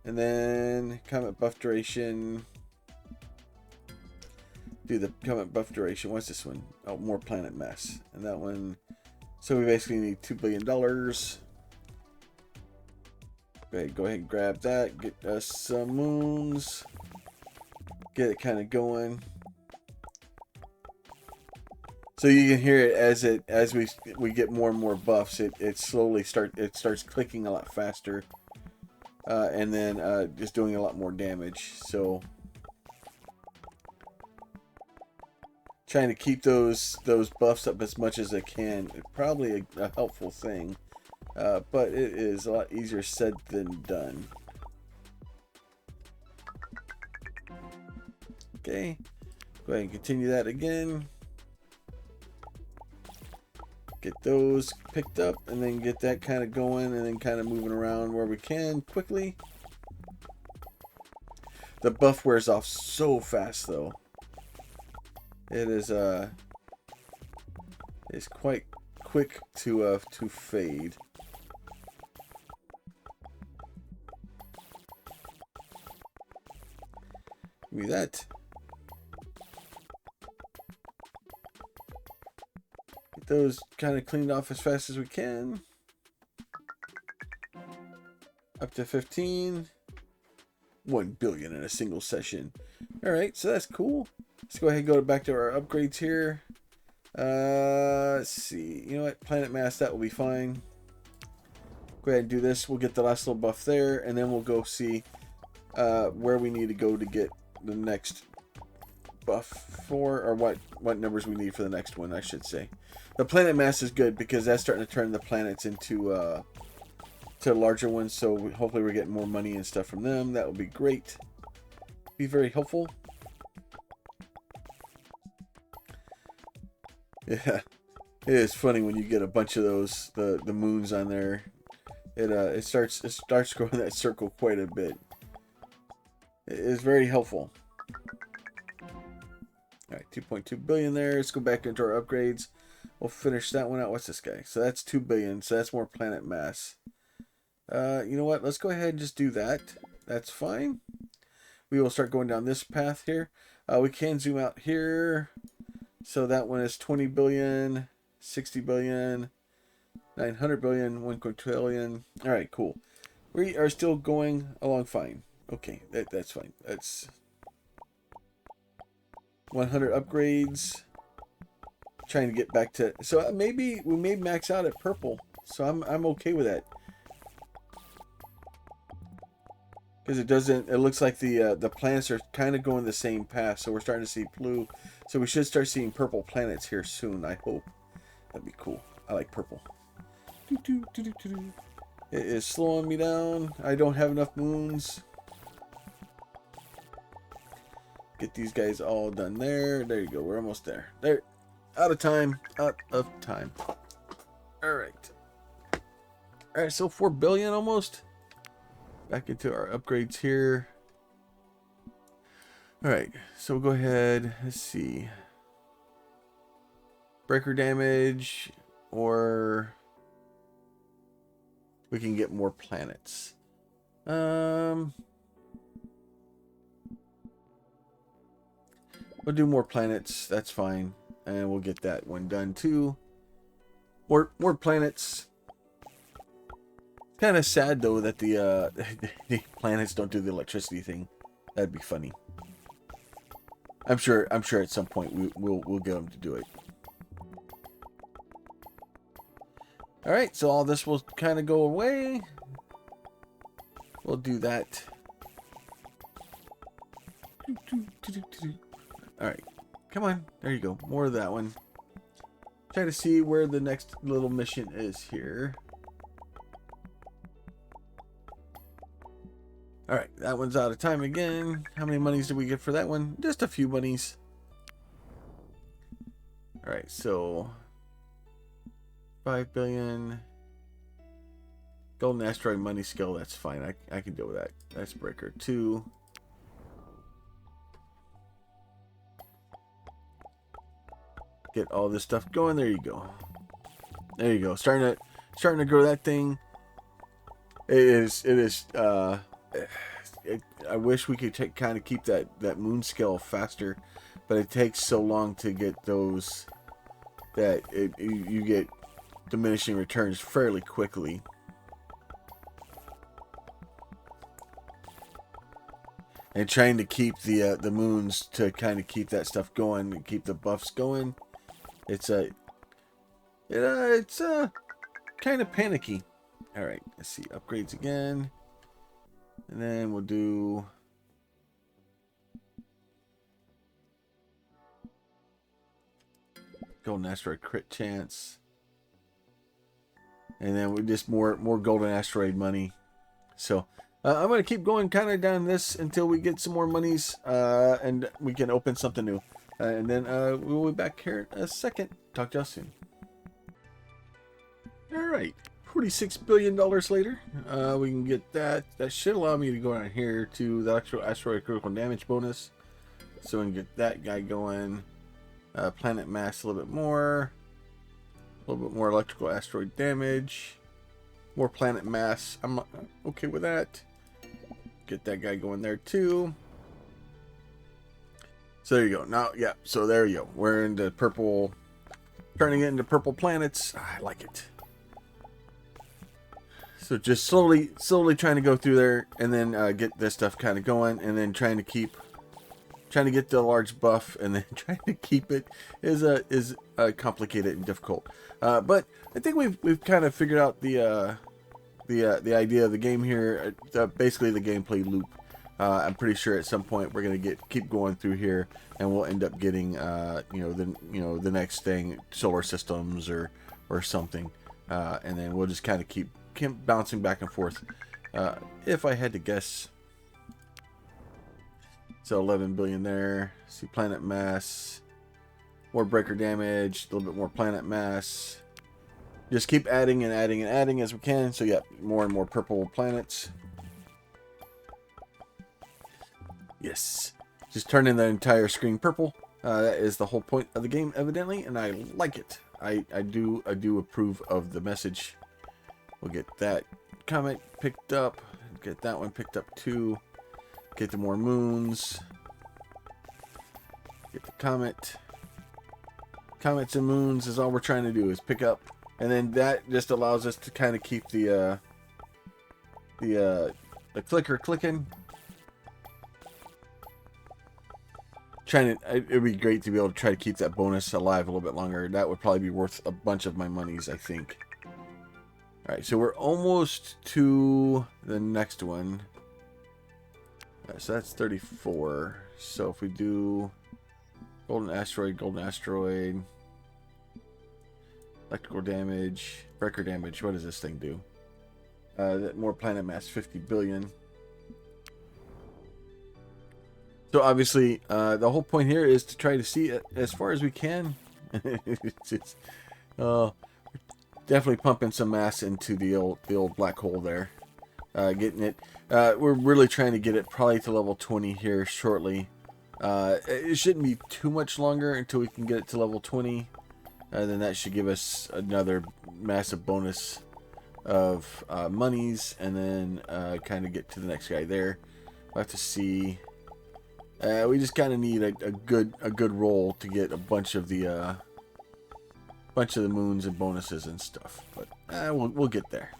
And then comet buff duration. Do the comet buff duration. What's this one? Oh, more planet mass. And that one. So we basically need $2 billion. Okay, go ahead and grab that. Get us some moons. Get it kind of going. So you can hear it as we get more and more buffs. It slowly starts clicking a lot faster, and then just doing a lot more damage. So trying to keep those buffs up as much as I can, probably a helpful thing, but it is a lot easier said than done. Okay, go ahead and continue that again. Get those picked up and then get that kind of going and then kind of moving around where we can quickly. The buff wears off so fast though. It is it's quite quick to fade. Give me that. Those kind of cleaned off as fast as we can. Up to 15. 1 billion in a single session. Alright, so that's cool. Let's go ahead and go back to our upgrades here. Let's see. You know what? Planet mass, that will be fine. Go ahead and do this. We'll get the last little buff there, and then we'll go see where we need to go to get the next buff for, or what numbers we need for the next one, I should say. The planet mass is good because that's starting to turn the planets into to larger ones, so hopefully we're getting more money and stuff from them. That would be great. Be very helpful. Yeah, it is funny when you get a bunch of those the moons on there. It starts growing that circle quite a bit. It is very helpful. All right, 2.2 billion there. Let's go back into our upgrades. We'll finish that one out. What's this guy? So that's 2 billion. So that's more planet mass. You know what? Let's go ahead and just do that. That's fine. We will start going down this path here. We can zoom out here. So that one is 20 billion, 60 billion, 900 billion, 1 quintillion. All right, cool. We are still going along fine. Okay, that's fine. That's 100 upgrades. Trying to get back to, so maybe we may max out at purple. So I'm okay with that. Because it looks like the planets are kind of going the same path. So we're starting to see blue. So we should start seeing purple planets here soon, I hope. That'd be cool. I like purple. It is slowing me down. I don't have enough moons. Get these guys all done there. There you go. We're almost there. There. Out of time. Out of time. Alright. Alright, so 4 billion almost. Back into our upgrades here. Alright, so we'll go ahead. Let's see. Breaker damage, or we can get more planets. We'll do more planets. That's fine. And we'll get that one done too. More planets. Kind of sad though that the planets don't do the electricity thing. That'd be funny. I'm sure at some point we'll get them to do it. All right, so all this will kind of go away. We'll do that. All right, come on. There you go. More of that one. Try to see where the next little mission is here. All right, that one's out of time again. How many monies did we get for that one? Just a few monies. All right, so 5 billion. Golden asteroid money skill, that's fine. I can deal with that. That's breaker 2. Get all this stuff going. There you go. There you go. Starting to grow that thing. It is I wish we could kind of keep that moon scale faster, but it takes so long to get those that you get diminishing returns fairly quickly. And trying to keep the moons to kind of keep that stuff going and keep the buffs going, it's kind of panicky. All right, let's see, upgrades again. And then we'll do golden asteroid crit chance. And then we just more golden asteroid money. So I'm going to keep going kind of down this until we get some more monies and we can open something new. And then we'll be back here in a second. Talk to y'all soon. All right. $46 billion later, we can get that. That should allow me to go down here to the actual asteroid critical damage bonus. So we can get that guy going. Planet mass a little bit more. A little bit more electrical asteroid damage. More planet mass. I'm okay with that. Get that guy going there too. So there you go. Now, yeah, so there you go. We're into purple. Turning it into purple planets. I like it. So just slowly trying to go through there and then get this stuff kind of going, and then trying to keep trying to get the large buff and then trying to keep it is complicated and difficult. But I think we've kind of figured out the idea of the game here. Basically, the gameplay loop. I'm pretty sure at some point we're gonna keep going through here, and we'll end up getting the next thing, solar systems or something, and then we'll just kind of keep bouncing back and forth. If I had to guess. So 11 billion there. See planet mass. More breaker damage. A little bit more planet mass. Just keep adding and adding and adding as we can. So yeah, more and more purple planets. Yes. Just turning the entire screen purple. That is the whole point of the game, evidently, and I like it. I do approve of the message. We'll get that comet picked up. Get that one picked up too. Get the more moons. Get the comet. Comets and moons is all we're trying to do, is pick up. And then that just allows us to kind of keep the clicker clicking. It would be great to be able to try to keep that bonus alive a little bit longer. That would probably be worth a bunch of my monies, I think. Alright, so we're almost to the next one. So that's 34. So if we do golden asteroid, electrical damage, breaker damage, what does this thing do? More planet mass, 50 billion. So obviously, the whole point here is to try to see it as far as we can. It's definitely pumping some mass into the old black hole there. Getting it. We're really trying to get it probably to level 20 here shortly. It shouldn't be too much longer until we can get it to level 20. Then that should give us another massive bonus of monies, and then kind of get to the next guy there. We'll have to see. We just kind of need a good roll to get a bunch of the moons and bonuses and stuff. But we'll get there.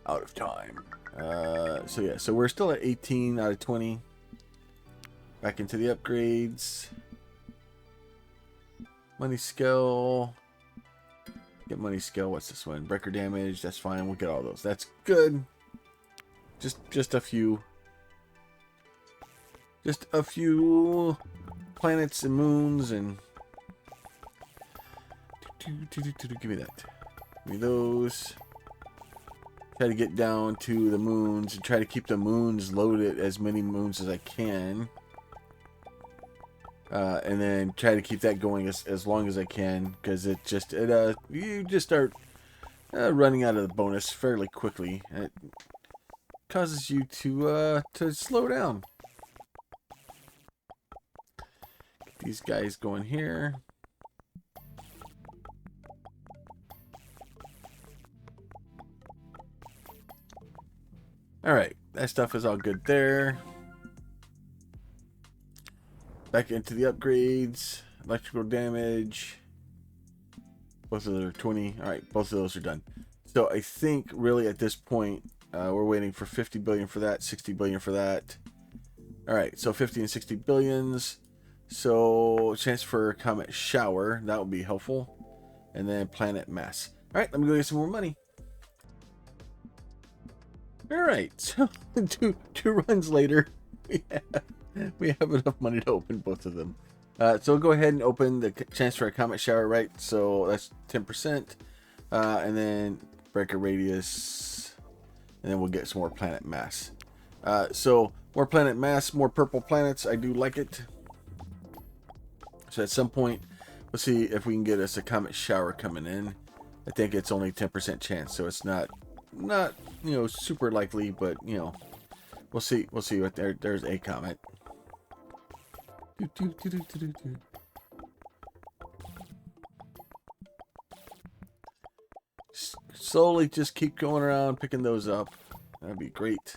Out of time. So yeah, so we're still at 18 out of 20. Back into the upgrades. Money skill. Get money skill. What's this one? Breaker damage. That's fine. We'll get all those. That's good. Just a few. Just a few planets and moons and. Give me that. Give me those. Try to get down to the moons and try to keep the moons loaded, as many moons as I can. And then try to keep that going as long as I can, because you just start running out of the bonus fairly quickly. And it causes you to slow down. Get these guys going here. Alright, that stuff is all good there. Back into the upgrades. Electrical damage. Both of those are 20. Alright, both of those are done. So I think really at this point, we're waiting for 50 billion for that, 60 billion for that. Alright, so 50 and 60 billions. So chance for comet shower, that would be helpful. And then planet mass. Alright, let me go get some more money. Alright, so two runs later, we have enough money to open both of them. So we'll go ahead and open the chance for a comet shower, right? So that's 10%. And then breaker radius. And then we'll get some more planet mass. So more planet mass, more purple planets. I do like it. So at some point, we'll see if we can get us a comet shower coming in. I think it's only 10% chance, so it's not super likely, but we'll see what there's a comet. Slowly just keep going around picking those up. That'd be great.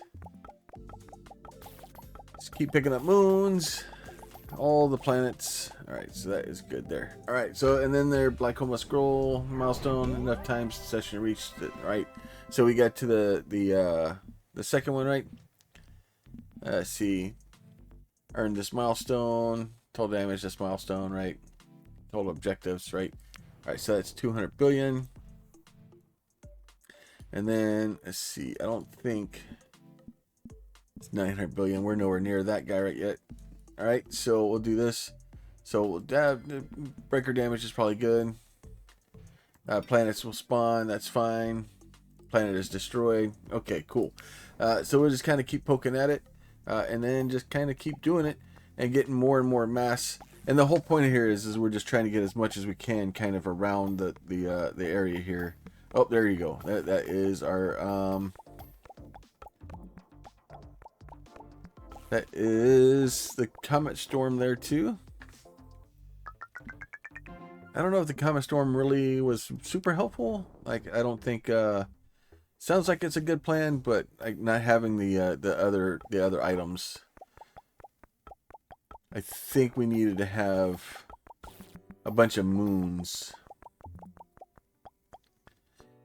Just keep picking up moons, all the planets. All right, so that is good there. All right, so and then their black hole must scroll milestone, enough times the session reached it. Right, so we got to the second one, right? Let's see. Earn this milestone. Total damage, this milestone, right? Total objectives, right? All right, so that's 200 billion. And then, let's see. I don't think it's 900 billion. We're nowhere near that guy right yet. All right, so we'll do this. So breaker damage is probably good. Planets will spawn. That's fine. Planet is destroyed. Okay, cool. So we'll just kind of keep poking at it, and then just kind of keep doing it and getting more and more mass. And the whole point here is we're just trying to get as much as we can, kind of around the area here. Oh, there you go. That is our that is the comet storm there too. I don't know if the comet storm really was super helpful. Like, I don't think. Sounds like it's a good plan, but like not having the other items. I think we needed to have a bunch of moons.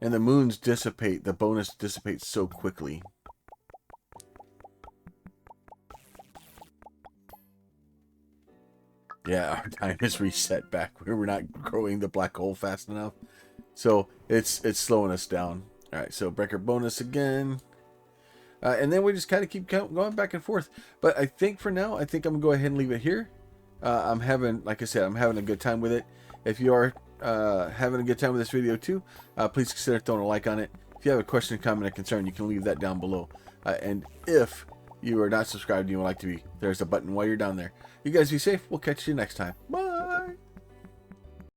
And the moons dissipate, the bonus dissipates so quickly. Yeah, our time is reset back. We're not growing the black hole fast enough. So it's slowing us down. Alright, so breaker bonus again. And then we just kind of keep going back and forth. But I think for now, I think I'm going to go ahead and leave it here. I'm having, like I said, I'm having a good time with it. If you are having a good time with this video too, please consider throwing a like on it. If you have a question, comment, or concern, you can leave that down below. And if you are not subscribed and you would like to be, there's a button while you're down there. You guys be safe. We'll catch you next time. Bye.